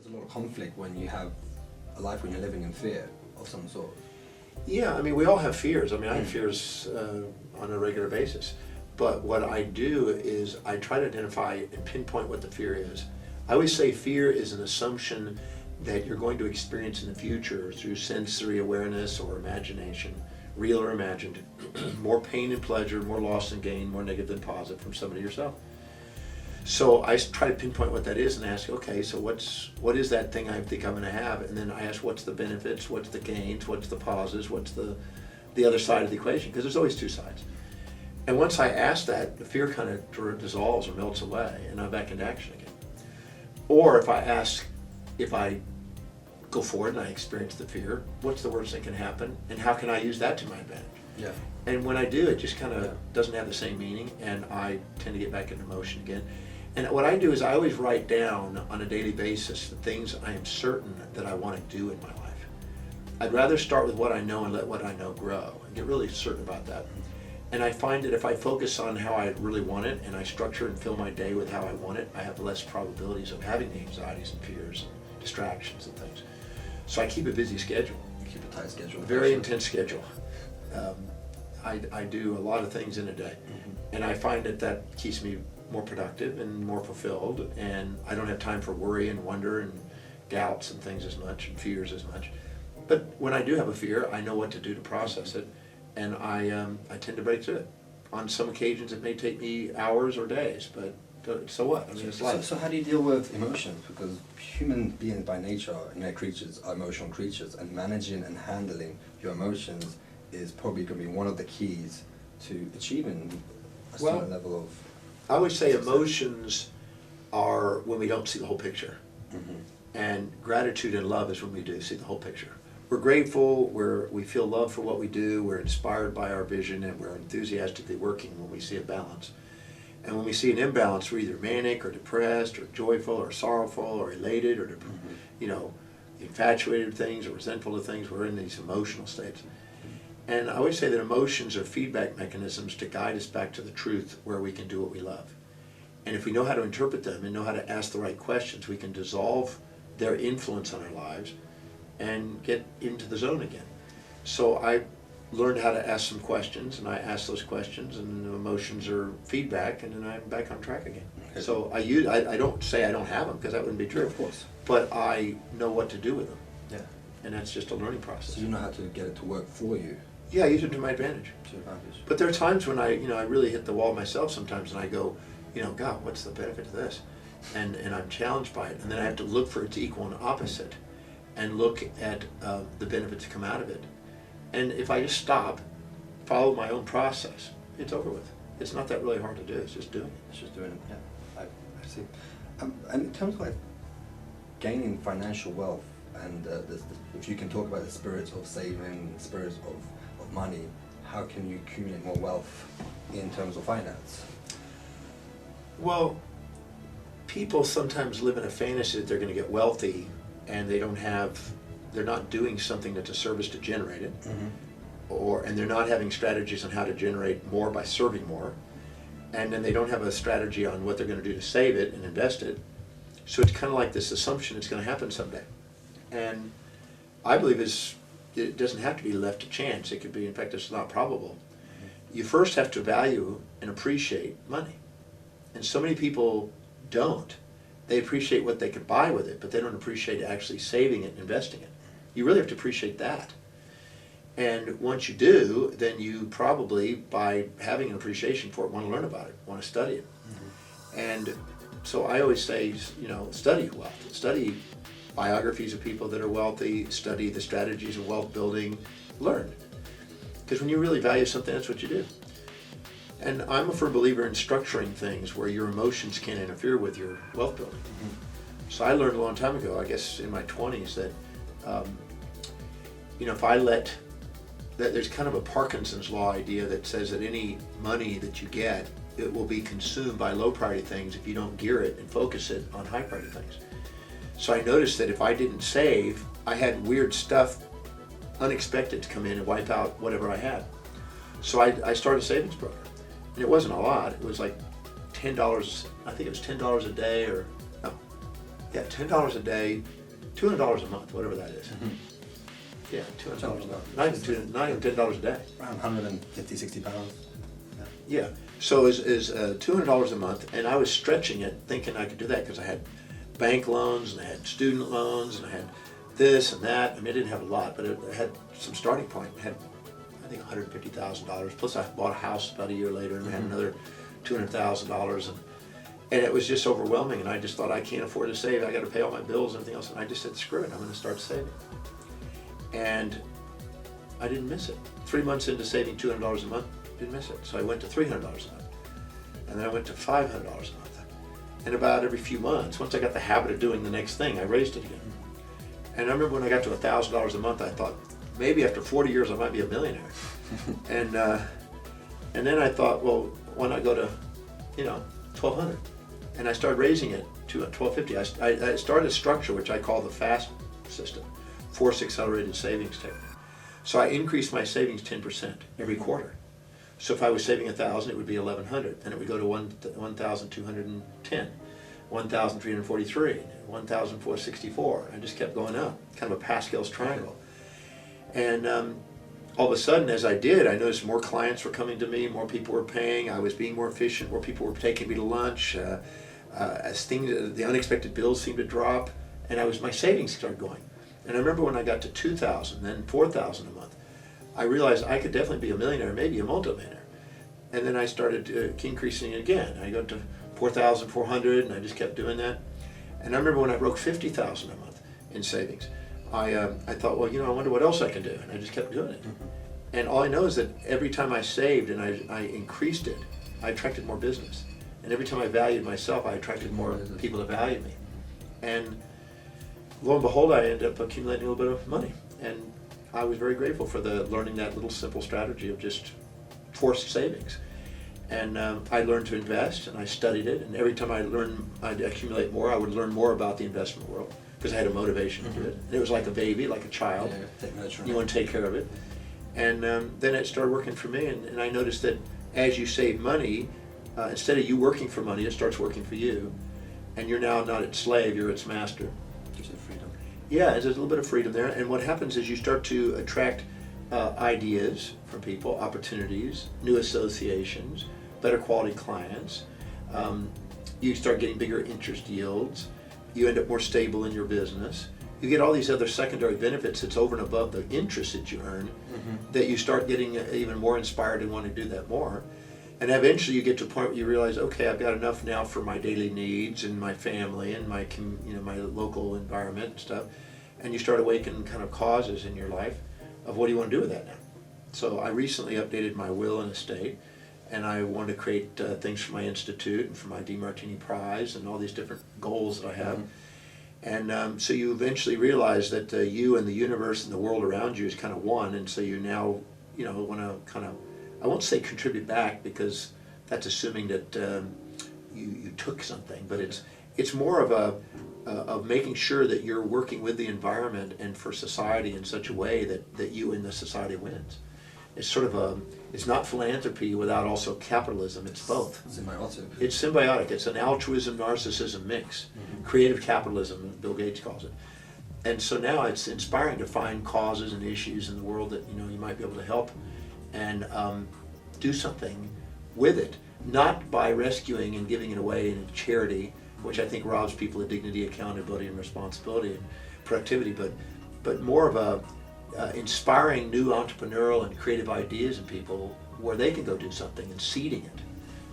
there's a lot of conflict when you have a life when you're living in fear of some sort. Yeah, I mean, we all have fears. I mean, I have fears on a regular basis. But what I do is I try to identify and pinpoint what the fear is. I always say fear is an assumption that you're going to experience in the future through sensory awareness or imagination, real or imagined, more pain and pleasure, more loss and gain, more negative than positive from somebody yourself. So I try to pinpoint what that is and ask, okay, so what is that thing I think I'm going to have? And then I ask, what's the benefits, what's the gains, what's the positives, what's the other side of the equation? Because there's always two sides. And once I ask that, the fear kind of dissolves or melts away, and I'm back into action again. Or if I go forward and I experience the fear, what's the worst that can happen, and how can I use that to my advantage? Yeah. And when I do, it just kind of doesn't have the same meaning, and I tend to get back into motion again. And what I do is I always write down on a daily basis the things I am certain that I want to do in my life. I'd rather start with what I know and let what I know grow, and get really certain about that. And I find that if I focus on how I really want it, and I structure and fill my day with how I want it, I have less probabilities of having the anxieties and fears and distractions and things. So I keep a busy schedule. You keep a tight schedule. Very intense schedule. I do a lot of things in a day. And I find that keeps me more productive and more fulfilled, and I don't have time for worry and wonder and doubts and things as much, and fears as much. But when I do have a fear, I know what to do to process it, and I tend to break through it. On some occasions it may take me hours or days, but so what? I mean, it's life. So how do you deal with emotions? Because human beings by nature, creatures, are emotional creatures, and managing and handling your emotions is probably going to be one of the keys to achieving a certain level of... I would say emotions are when we don't see the whole picture. And gratitude and love is when we do see the whole picture. We're grateful, we feel love for what we do, we're inspired by our vision, and we're enthusiastically working when we see a balance. And when we see an imbalance, we're either manic or depressed or joyful or sorrowful or elated or infatuated with things or resentful of things. We're in these emotional states. And I always say that emotions are feedback mechanisms to guide us back to the truth where we can do what we love. And if we know how to interpret them and know how to ask the right questions, we can dissolve their influence on our lives and get into the zone again. So I learned how to ask some questions, and I ask those questions, and the emotions are feedback, and then I'm back on track again. Okay. So I don't say I don't have them, because that wouldn't be true. Of course. But I know what to do with them. Yeah. And that's just a learning process. So you know how to get it to work for you. Yeah, I use it to my advantage. To advantage. But there are times when I really hit the wall myself sometimes, and I go, God, what's the benefit of this? And I'm challenged by it, and then I have to look for its equal and opposite, and look at the benefits that come out of it. And if I just stop, follow my own process, it's over with. It's not that really hard to do. It's just doing it. It's just doing it. Yeah, I see. And in terms of like gaining financial wealth, and if you can talk about the spirit of saving, the spirit of money, how can you accumulate more wealth in terms of finance? Well, people sometimes live in a fantasy that they're going to get wealthy, and they're not doing something that's a service to generate it, and they're not having strategies on how to generate more by serving more, and then they don't have a strategy on what they're going to do to save it and invest it. So it's kind of like this assumption it's going to happen someday. And I believe it doesn't have to be left to chance. It could be, in fact, it's not probable. You first have to value and appreciate money. And so many people don't. They appreciate what they could buy with it, but they don't appreciate actually saving it and investing it. You really have to appreciate that. And once you do, then you probably, by having an appreciation for it, want to learn about it, want to study it. And so I always say, study wealth. Study biographies of people that are wealthy, study the strategies of wealth building, learn. Because when you really value something, that's what you do. And I'm a firm believer in structuring things where your emotions can't interfere with your wealth building. So I learned a long time ago, I guess in my 20s, that if I that there's kind of a Parkinson's law idea that says that any money that you get, it will be consumed by low priority things if you don't gear it and focus it on high priority things. So I noticed that if I didn't save, I had weird stuff, unexpected, to come in and wipe out whatever I had. So I started a savings program. And it wasn't a lot. It was like $10, I think it was $10 a day, Yeah, $10 a day, $200 a month, whatever that is. Mm-hmm. Yeah, $200 a month. Not even $10 a day. Around 150, 60 pounds. Yeah, so is $200 a month, and I was stretching it, thinking I could do that because I had bank loans, and I had student loans, and I had this and that. I mean, I didn't have a lot, but I had some starting point. I had, I think, $150,000. Plus, I bought a house about a year later, and I had another $200,000, and it was just overwhelming. And I just thought, I can't afford to save. I got to pay all my bills and everything else. And I just said, screw it, I'm going to start saving. And I didn't miss it. 3 months into saving $200 a month, didn't miss it. So I went to $300 a month, and then I went to $500 a month. And about every few months, once I got the habit of doing the next thing, I raised it again. And I remember when I got to $1,000 a month, I thought, maybe after 40 years I might be a millionaire. and then I thought, well, why not go to, $1,200? And I started raising it to $1,250. I started a structure which I call the FAST system, Force Accelerated Savings Technique. So I increased my savings 10% every quarter. So if I was saving 1,000, it would be 1,100. Then it would go to 1,210, 1,343, 1,464. I just kept going up, kind of a Pascal's triangle. And all of a sudden, as I did, I noticed more clients were coming to me, more people were paying, I was being more efficient, more people were taking me to lunch. As the unexpected bills seemed to drop, and my savings started going. And I remember when I got to 2,000, then 4,000 a month, I realized I could definitely be a millionaire, maybe a multimillionaire. And then I started increasing it again. I got to 4,400, and I just kept doing that. And I remember when I broke 50,000 a month in savings, I thought, well, I wonder what else I can do, and I just kept doing it. Mm-hmm. And all I know is that every time I saved and I increased it, I attracted more business. And every time I valued myself, I attracted more people to value me. And lo and behold, I ended up accumulating a little bit of money. And I was very grateful for learning that little simple strategy of just forced savings. And I learned to invest, and I studied it, and every time I'd accumulate more, I would learn more about the investment world, because I had a motivation to do it. And it was like a baby, like a child. You want to take care of it. And then it started working for me, and I noticed that as you save money, instead of you working for money, it starts working for you, and you're now not its slave, you're its master. Gives you freedom. Yeah, there's a little bit of freedom there, and what happens is you start to attract ideas from people, opportunities, new associations, better quality clients. You start getting bigger interest yields. You end up more stable in your business. You get all these other secondary benefits that's over and above the interest that you earn, that you start getting even more inspired and want to do that more. And eventually you get to a point where you realize, okay, I've got enough now for my daily needs and my family and my my local environment and stuff. And you start awakening kind of causes in your life of what do you want to do with that now. So I recently updated my will and estate, and I wanted to create things for my institute and for my Demartini Prize and all these different goals that I have. And so you eventually realize that you and the universe and the world around you is kind of one, and so you now want to kind of, I won't say contribute back, because that's assuming that you took something, but it's more of making sure that you're working with the environment and for society in such a way that you and the society wins. It's sort of it's not philanthropy without also capitalism, it's both. Symbiotic. It's symbiotic, it's an altruism, narcissism mix. Creative capitalism, Bill Gates calls it. And so now it's inspiring to find causes and issues in the world that you might be able to help and do something with it, not by rescuing and giving it away in charity, which I think robs people of dignity, accountability, and responsibility and productivity, but more of a inspiring new entrepreneurial and creative ideas in people where they can go do something and seeding it.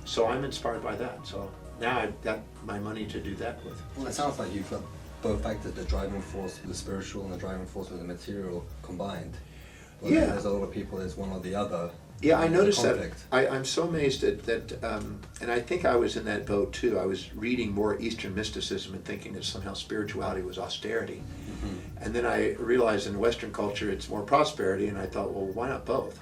So I'm inspired by that. So now I've got my money to do that with. Well, it sounds like you've got both factors, the driving force with the spiritual and the driving force with the material combined. Well, yeah. There's a lot of people, there's one or the other. Yeah, I noticed that. I'm so amazed that and I think I was in that boat too. I was reading more Eastern mysticism and thinking that somehow spirituality was austerity. And then I realized in Western culture it's more prosperity, and I thought, well, why not both?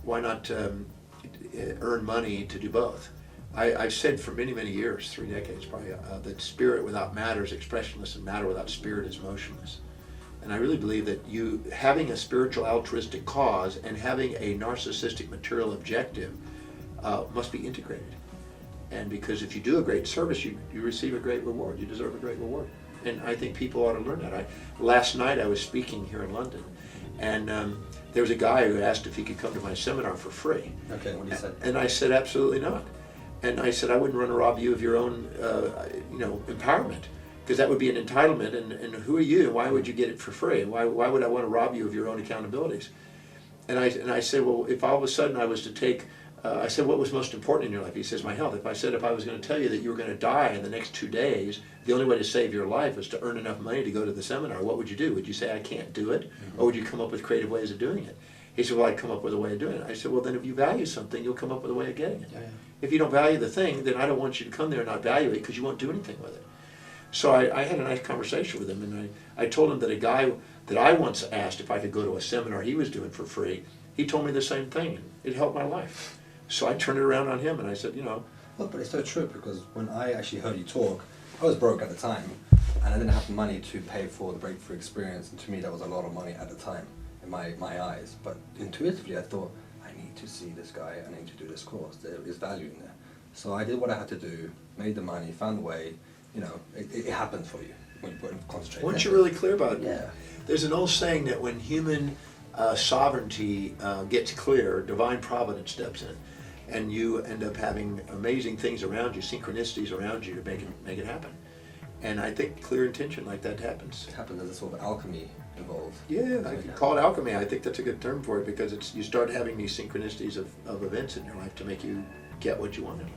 Why not earn money to do both? I've said for many, many years, 3 decades probably, that spirit without matter is expressionless and matter without spirit is motionless. And I really believe that you having a spiritual altruistic cause and having a narcissistic material objective must be integrated. And because if you do a great service, you receive a great reward. You deserve a great reward. And I think people ought to learn that. Last night I was speaking here in London, and there was a guy who asked if he could come to my seminar for free. Okay, what did you say? And I said, absolutely not. And I said, I wouldn't want to rob you of your own, empowerment, because that would be an entitlement. And who are you? And why would you get it for free? Why would I want to rob you of your own accountabilities? And I said, well, if all of a sudden I was to take, I said, what was most important in your life? He says, my health. If I was going to tell you that you were going to die in the next 2 days, the only way to save your life is to earn enough money to go to the seminar, what would you do? Would you say, I can't do it? Or would you come up with creative ways of doing it? He said, well, I'd come up with a way of doing it. I said, well, then if you value something, you'll come up with a way of getting it. Yeah. If you don't value the thing, then I don't want you to come there and not value it, because you won't do anything with it. So I had a nice conversation with him, and I told him that a guy that I once asked if I could go to a seminar he was doing for free, he told me the same thing, and it helped my life. So I turned it around on him, and I said, Well, but it's so true, because when I actually heard you talk, I was broke at the time, and I didn't have the money to pay for the breakthrough experience, and to me that was a lot of money at the time, in my eyes. But intuitively I thought, I need to see this guy, I need to do this course, there is value in there. So I did what I had to do, made the money, found the way, it happens for you when you put in concentrate. once you're really clear about it. Yeah. There's an old saying that when human sovereignty gets clear, divine providence steps in, and you end up having amazing things around you, synchronicities around you to make it happen. And I think clear intention like that happens. It happens, there's a sort of alchemy involved. Yeah, I can call it alchemy. I think that's a good term for it, because you start having these synchronicities of events in your life to make you get what you want in life.